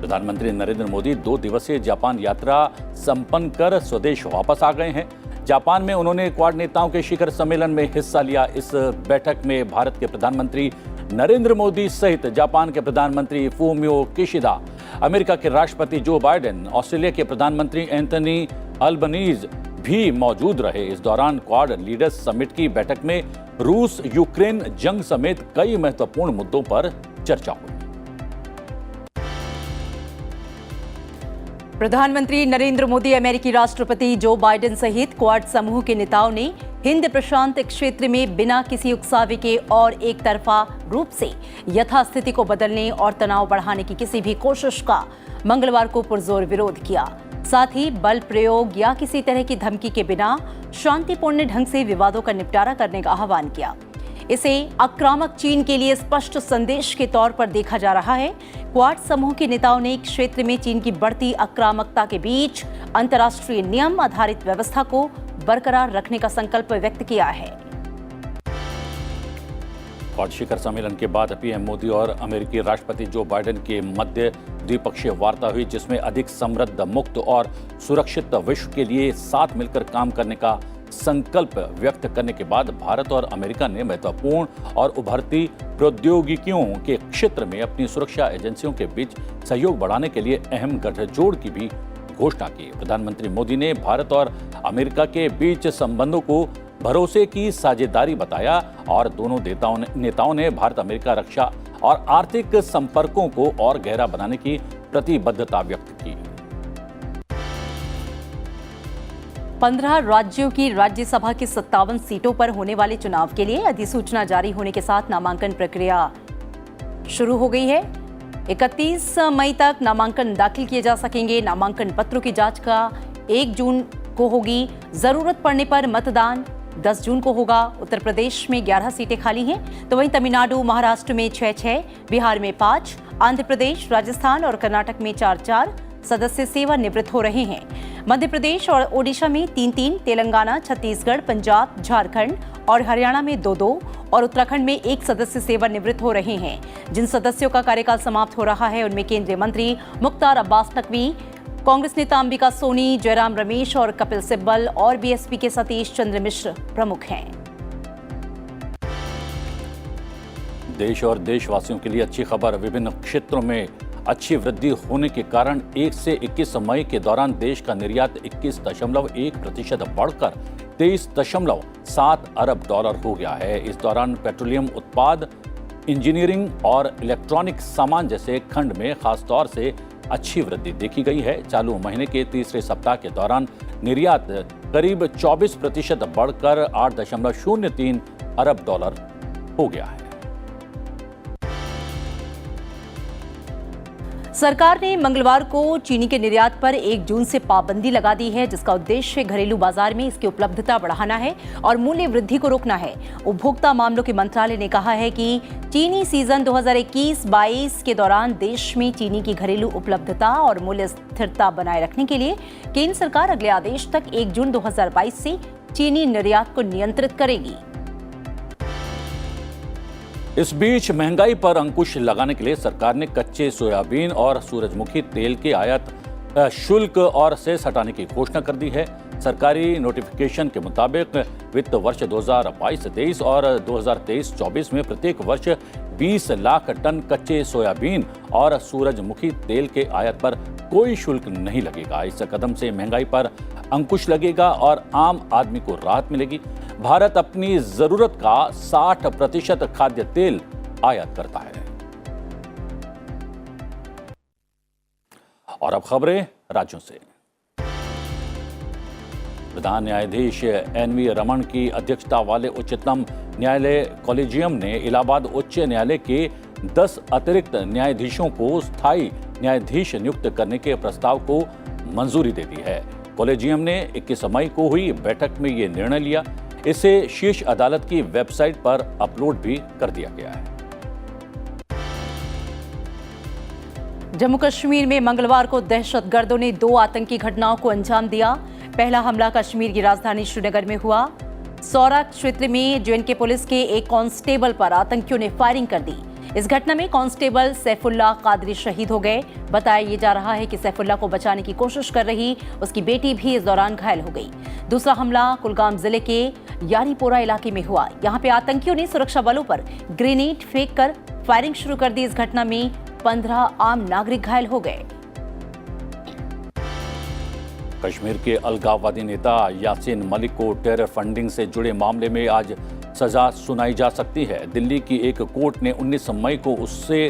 प्रधानमंत्री नरेंद्र मोदी 2 दिवसीय जापान यात्रा संपन्न कर स्वदेश वापस आ गए हैं। जापान में उन्होंने क्वाड नेताओं के शिखर सम्मेलन में हिस्सा लिया। इस बैठक में भारत के प्रधानमंत्री नरेंद्र मोदी सहित जापान के प्रधानमंत्री फूमियो किशिदा, अमेरिका के राष्ट्रपति जो बाइडेन, ऑस्ट्रेलिया के प्रधानमंत्री एंथनी अल्बनीज भी मौजूद रहे। इस दौरान क्वाड लीडर्स समिट की बैठक में रूस यूक्रेन जंग समेत कई महत्वपूर्ण मुद्दों पर चर्चा हुई। प्रधानमंत्री नरेंद्र मोदी, अमेरिकी राष्ट्रपति जो बाइडेन सहित क्वाड समूह के नेताओं ने हिंद प्रशांत क्षेत्र में बिना किसी उकसावे के और एक तरफा रूप से यथास्थिति को बदलने और तनाव बढ़ाने की किसी भी कोशिश का मंगलवार को पुरजोर विरोध किया। साथ ही बल प्रयोग या किसी तरह की धमकी के बिना शांतिपूर्ण ढंग से विवादों का निपटारा करने का आह्वान किया। इसे आक्रामक चीन के लिए स्पष्ट संदेश के तौर पर देखा जा रहा है। क्वाड समूह के नेताओं ने क्षेत्र में चीन की बढ़ती आक्रामकता के बीच अंतर्राष्ट्रीय नियम आधारित व्यवस्था को बरकरार रखने का संकल्प व्यक्त किया है। क्वाड शिखर सम्मेलन के बाद पीएम मोदी और अमेरिकी राष्ट्रपति जो बाइडेन के मध्य द्विपक्षीय वार्ता हुई, जिसमें अधिक समृद्ध, मुक्त और सुरक्षित विश्व के लिए साथ मिलकर काम करने का संकल्प व्यक्त करने के बाद भारत और अमेरिका ने महत्वपूर्ण और उभरती प्रौद्योगिकियों के क्षेत्र में अपनी सुरक्षा एजेंसियों के बीच सहयोग बढ़ाने के लिए अहम गठजोड़ की भी घोषणा की। प्रधानमंत्री मोदी ने भारत और अमेरिका के बीच संबंधों को भरोसे की साझेदारी बताया और दोनों नेताओं ने भारत अमेरिका रक्षा और आर्थिक संपर्कों को और गहरा बनाने की प्रतिबद्धता व्यक्त की। 15 राज्यों की राज्यसभा की 57 सीटों पर होने वाले चुनाव के लिए अधिसूचना जारी होने के साथ नामांकन प्रक्रिया शुरू हो गई है। 31 मई तक नामांकन दाखिल किए जा सकेंगे। नामांकन पत्रों की जांच का 1 जून को होगी। जरूरत पड़ने पर मतदान 10 जून को होगा। उत्तर प्रदेश में 11 सीटें खाली हैं, तो वहीं तमिलनाडु, महाराष्ट्र में 6-6, बिहार में 5, आंध्र प्रदेश, राजस्थान और कर्नाटक में 4-4 सदस्य सेवानिवृत्त हो रहे हैं। मध्य प्रदेश और ओडिशा में 3-3, तेलंगाना, छत्तीसगढ़, पंजाब, झारखंड और हरियाणा में 2-2 और उत्तराखंड में 1 सदस्य सेवानिवृत्त हो रहे हैं। जिन सदस्यों का कार्यकाल समाप्त हो रहा है उनमें केंद्रीय मंत्री मुख्तार अब्बास नकवी, कांग्रेस नेता अंबिका सोनी, जयराम रमेश और कपिल सिब्बल और बीएसपी के सतीश चंद्र मिश्र प्रमुख हैं। देश और देशवासियों के लिए अच्छी खबर। विभिन्न क्षेत्रों में अच्छी वृद्धि होने के कारण 1 से 21 मई के दौरान देश का निर्यात 21.1% बढ़कर 23.7 अरब डॉलर हो गया है। इस दौरान पेट्रोलियम उत्पाद, इंजीनियरिंग और इलेक्ट्रॉनिक सामान जैसे खंड में खासतौर से अच्छी वृद्धि देखी गई है। चालू महीने के तीसरे सप्ताह के दौरान निर्यात करीब 24% बढ़कर 8.03 अरब डॉलर हो गया है। सरकार ने मंगलवार को चीनी के निर्यात पर 1 जून से पाबंदी लगा दी है, जिसका उद्देश्य घरेलू बाजार में इसकी उपलब्धता बढ़ाना है और मूल्य वृद्धि को रोकना है। उपभोक्ता मामलों के मंत्रालय ने कहा है कि चीनी सीजन 2021-22 के दौरान देश में चीनी की घरेलू उपलब्धता और मूल्य स्थिरता बनाए रखने के लिए केंद्र सरकार अगले आदेश तक 1 जून 2022 से चीनी निर्यात को नियंत्रित करेगी। इस बीच महंगाई पर अंकुश लगाने के लिए सरकार ने कच्चे सोयाबीन और सूरजमुखी तेल के आयात शुल्क और सेस हटाने की घोषणा कर दी है। सरकारी नोटिफिकेशन के मुताबिक वित्त वर्ष 2022-23 और 2023-24 में प्रत्येक वर्ष 20 लाख टन कच्चे सोयाबीन और सूरजमुखी तेल के आयात पर कोई शुल्क नहीं लगेगा। इस कदम से महंगाई पर अंकुश लगेगा और आम आदमी को राहत मिलेगी। भारत अपनी जरूरत का 60% खाद्य तेल आयात करता है। और अब खबरें राज्यों से। प्रधान न्यायाधीश एनवी रमन की अध्यक्षता वाले उच्चतम न्यायालय कॉलेजियम ने इलाहाबाद उच्च न्यायालय के 10 अतिरिक्त न्यायाधीशों को स्थायी न्यायाधीश नियुक्त करने के प्रस्ताव को मंजूरी दे दी है। कॉलेजियम ने 21 मई को हुई बैठक में ये निर्णय लिया। इसे शीर्ष अदालत की वेबसाइट पर अपलोड भी कर दिया गया है। जम्मू कश्मीर में मंगलवार को दहशतगर्दों ने 2 आतंकी घटनाओं को अंजाम दिया। पहला हमला कश्मीर की राजधानी श्रीनगर में हुआ। सौरा क्षेत्र में जेएनके पुलिस के एक कांस्टेबल पर आतंकियों ने फायरिंग कर दी। इस घटना में कांस्टेबल सैफुल्लाह कादरी शहीद हो गए। बताया ये जा रहा है कि सैफुल्लाह को बचाने की कोशिश कर रही उसकी बेटी भी इस दौरान घायल हो गई। दूसरा हमला कुलगाम जिले के यारीपोरा इलाके में हुआ। यहाँ पे आतंकियों ने सुरक्षा बलों पर ग्रेनेड फेंककर फायरिंग शुरू कर दी। इस घटना में 15 आम नागरिक घायल हो गए। कश्मीर के अलगाववादी नेता यासीन मलिक को टेरर फंडिंग से जुड़े मामले में आज सजा सुनाई जा सकती है। दिल्ली की एक कोर्ट ने 19 मई को उससे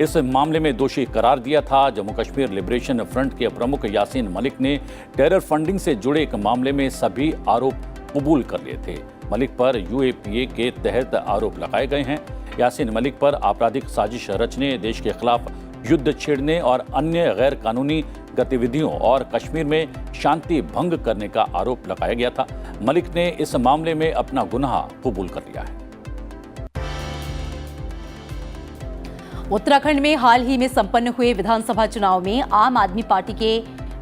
इस मामले में दोषी करार दिया था। जम्मू कश्मीर लिबरेशन फ्रंट के प्रमुख यासीन मलिक ने टेरर फंडिंग से जुड़े एक मामले में सभी आरोप कबूल कर लिए थे। मलिक पर यूएपीए के तहत आरोप लगाए गए हैं। यासीन मलिक पर आपराधिक साजिश रचने, देश के खिलाफ युद्ध छेड़ने और अन्य गैर कानूनी गतिविधियों और कश्मीर में शांति भंग करने का आरोप लगाया गया था। मलिक ने इस मामले में अपना गुनाह कबूल कर लिया है। उत्तराखंड में हाल ही में संपन्न हुए विधानसभा चुनाव में आम आदमी पार्टी के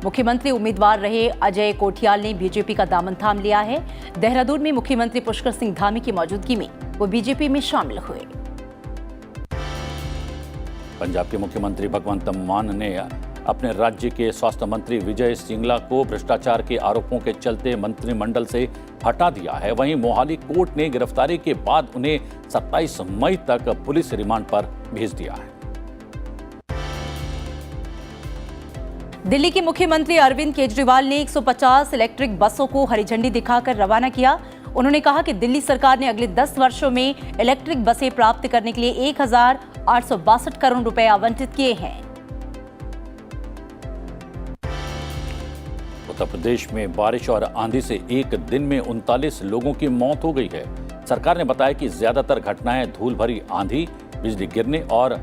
मुख्यमंत्री उम्मीदवार रहे अजय कोठियाल ने बीजेपी का दामन थाम लिया है। देहरादून में मुख्यमंत्री पुष्कर सिंह धामी की मौजूदगी में वो बीजेपी में शामिल हुए। पंजाब के मुख्यमंत्री भगवंत मान ने अपने राज्य के स्वास्थ्य मंत्री विजय सिंगला को भ्रष्टाचार के आरोपों के चलते मंत्रिमंडल से हटा दिया है। वहीं मोहाली कोर्ट ने गिरफ्तारी के बाद उन्हें 27 मई तक पुलिस रिमांड पर भेज दिया है। दिल्ली के मुख्यमंत्री अरविंद केजरीवाल ने 150 इलेक्ट्रिक बसों को हरी झंडी दिखाकर रवाना किया। उन्होंने कहा कि दिल्ली सरकार ने अगले 10 वर्षों में इलेक्ट्रिक बसें प्राप्त करने के लिए 1862 करोड़ रुपए आवंटित किए हैं। उत्तर प्रदेश में बारिश और आंधी से एक दिन में 39 लोगों की मौत हो गई है। सरकार ने बताया कि ज्यादातर घटनाएं धूल भरी आंधी, बिजली गिरने और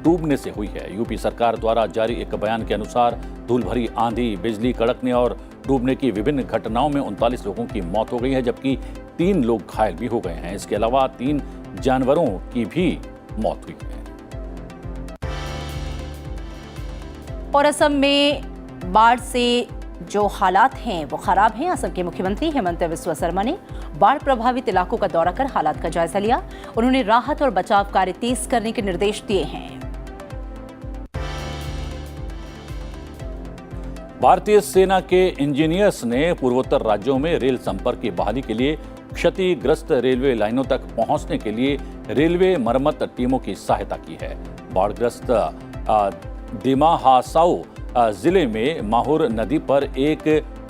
डूबने से हुई है। यूपी सरकार द्वारा जारी एक बयान के अनुसार धूल भरी आंधी, बिजली कड़कने और डूबने की विभिन्न घटनाओं में 39 लोगों की मौत हो गई है, जबकि 3 लोग घायल भी हो गए हैं। इसके अलावा 3 जानवरों की भी मौत हुई है। और असम में बाढ़ से जो हालात हैं वो खराब हैं। असम के मुख्यमंत्री हेमंत बिस्वा शर्मा ने बाढ़ प्रभावित इलाकों का दौरा कर हालात का जायजा लिया। उन्होंने राहत और बचाव कार्य तेज करने के निर्देश दिए हैं। भारतीय सेना के इंजीनियर्स ने पूर्वोत्तर राज्यों में रेल संपर्क की बहाली के लिए क्षतिग्रस्त रेलवे लाइनों तक पहुंचने के लिए रेलवे मरम्मत टीमों की सहायता की है। बाढ़ग्रस्त दिमा हासाओ जिले में माहुर नदी पर एक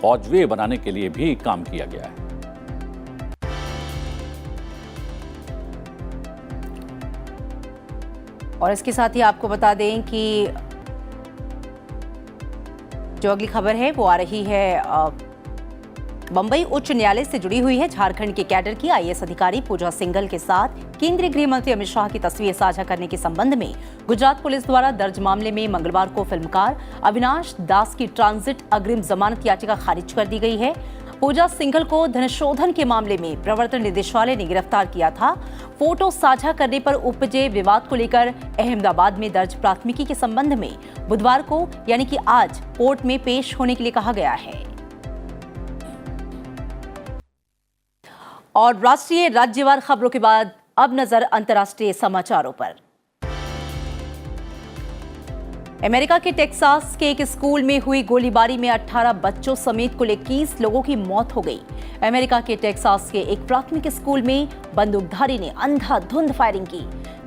कॉजवे बनाने के लिए भी काम किया गया है। और इसके साथ ही आपको बता दें कि जो अगली खबर है वो आ रही है बंबई उच्च न्यायालय से जुड़ी हुई है। झारखंड के कैडर की आईएएस अधिकारी पूजा सिंघल के साथ केंद्रीय गृह मंत्री अमित शाह की तस्वीर साझा करने के संबंध में गुजरात पुलिस द्वारा दर्ज मामले में मंगलवार को फिल्मकार अविनाश दास की ट्रांजिट अग्रिम जमानत याचिका खारिज कर दी गई है। पूजा सिंघल को धनशोधन के मामले में प्रवर्तन निदेशालय ने गिरफ्तार किया था। फोटो साझा करने पर उपजे विवाद को लेकर अहमदाबाद में दर्ज प्राथमिकी के संबंध में बुधवार को यानी कि आज कोर्ट में पेश होने के लिए कहा गया है। और राष्ट्रीय राज्यवार खबरों के बाद अब नजर अंतर्राष्ट्रीय समाचारों पर। अमेरिका के टेक्सास के एक स्कूल में हुई गोलीबारी में 18 बच्चों समेत कुल 21 लोगों की मौत हो गई। अमेरिका के टेक्सास के एक प्राथमिक स्कूल में बंदूकधारी ने अंधाधुंध फायरिंग की,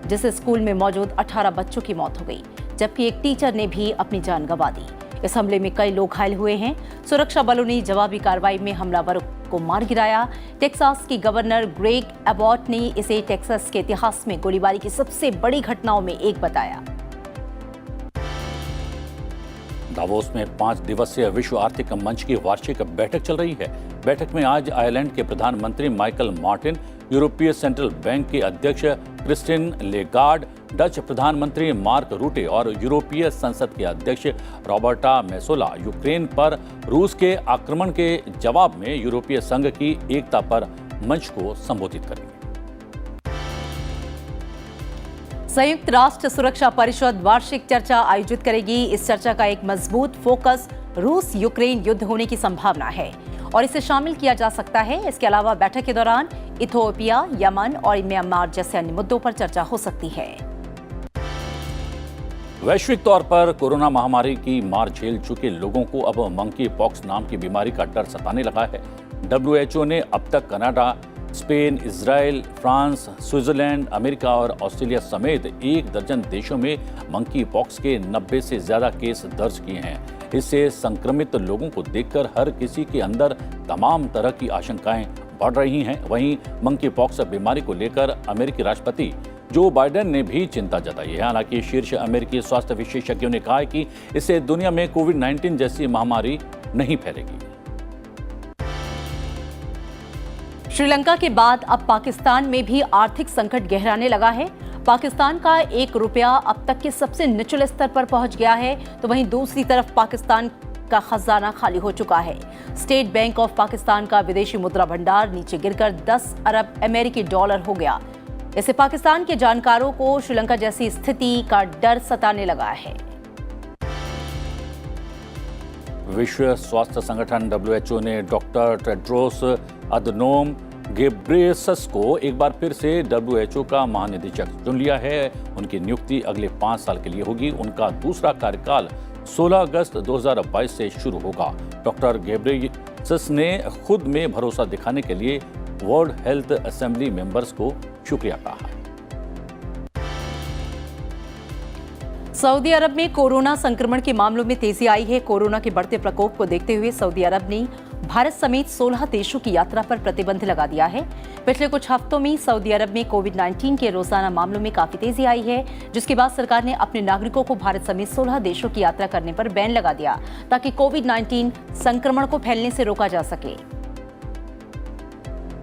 जिससे स्कूल में मौजूद 18 बच्चों की मौत हो गई, जबकि एक टीचर ने भी अपनी जान गंवा दी। इस हमले में कई लोग घायल हुए हैं। सुरक्षा बलों ने जवाबी कार्रवाई में हमलावरों को मार गिराया। टेक्सास की गवर्नर ग्रेग एबॉट ने इसे टेक्सास के इतिहास में गोलीबारी की सबसे बड़ी घटनाओं में एक बताया। दावोस में 5 दिवसीय विश्व आर्थिक मंच की वार्षिक बैठक चल रही है। बैठक में आज आयरलैंड के प्रधानमंत्री माइकल मार्टिन, यूरोपीय सेंट्रल बैंक के अध्यक्ष क्रिस्टिन लेगार्ड, डच प्रधानमंत्री मार्क रूटे और यूरोपीय संसद के अध्यक्ष रॉबर्टा मेसोला यूक्रेन पर रूस के आक्रमण के जवाब में यूरोपीय संघ की एकता पर मंच को संबोधित करेंगे। संयुक्त राष्ट्र सुरक्षा परिषद वार्षिक चर्चा आयोजित करेगी। इस चर्चा का एक मजबूत फोकस रूस यूक्रेन युद्ध होने की संभावना है और इसे शामिल किया जा सकता है। इसके अलावा बैठक के दौरान इथियोपिया, यमन और म्यांमार जैसे अन्य मुद्दों पर चर्चा हो सकती है। वैश्विक तौर पर कोरोना महामारी की मार झेल चुके लोगों को अब मंकी पॉक्स नाम की बीमारी का डर सताने लगा है। WHO ने अब तक Canada, Spain, Israel, France, Switzerland, America और ऑस्ट्रेलिया समेत 1 दर्जन देशों में मंकी पॉक्स के 90 से ज्यादा केस दर्ज किए हैं। इससे संक्रमित लोगों को देखकर हर किसी के अंदर तमाम तरह की आशंकाएं बढ़ रही हैं। वहीं मंकी पॉक्स बीमारी को लेकर अमेरिकी राष्ट्रपति जो बाइडेन ने भी चिंता जताई है। हालांकि शीर्ष अमेरिकी स्वास्थ्य विशेषज्ञों ने कहा है कि इससे दुनिया में कोविड-19 जैसी महामारी नहीं फैलेगी। श्रीलंका के बाद अब पाकिस्तान में भी आर्थिक संकट गहराने लगा है। पाकिस्तान का 1 रुपया अब तक के सबसे निचले स्तर पर पहुंच गया है, तो वहीं दूसरी तरफ पाकिस्तान का खजाना खाली हो चुका है। स्टेट बैंक ऑफ पाकिस्तान का विदेशी मुद्रा भंडार नीचे गिरकर 10 अरब अमेरिकी डॉलर हो गया। इससे पाकिस्तान के जानकारों को श्रीलंका जैसी स्थिति का डर सताने लगा है। विश्व स्वास्थ्य संगठन WHO ने डॉक्टर टेड्रोस अदनोम घेब्रेयेसस को एक बार फिर से WHO का महानिदेशक चुन लिया है। उनकी नियुक्ति अगले 5 साल के लिए होगी। उनका दूसरा कार्यकाल 16 अगस्त 2022 से शुरू होगा। डॉक्टर घेब्रेयेसस ने खुद में भरोसा दिखाने के लिए वर्ल्ड हेल्थ असेंबली मेंबर्स को शुक्रिया कहा है। सऊदी अरब में कोरोना संक्रमण के मामलों में तेजी आई है। कोरोना के बढ़ते प्रकोप को देखते हुए सऊदी अरब ने भारत समेत 16 देशों की यात्रा पर प्रतिबंध लगा दिया है। पिछले कुछ हफ्तों में सऊदी अरब में कोविड-19 के रोजाना मामलों में काफी तेजी आई है, जिसके बाद सरकार ने अपने नागरिकों को भारत समेत 16 देशों की यात्रा करने पर बैन लगा दिया ताकि कोविड-19 संक्रमण को फैलने से रोका जा सके।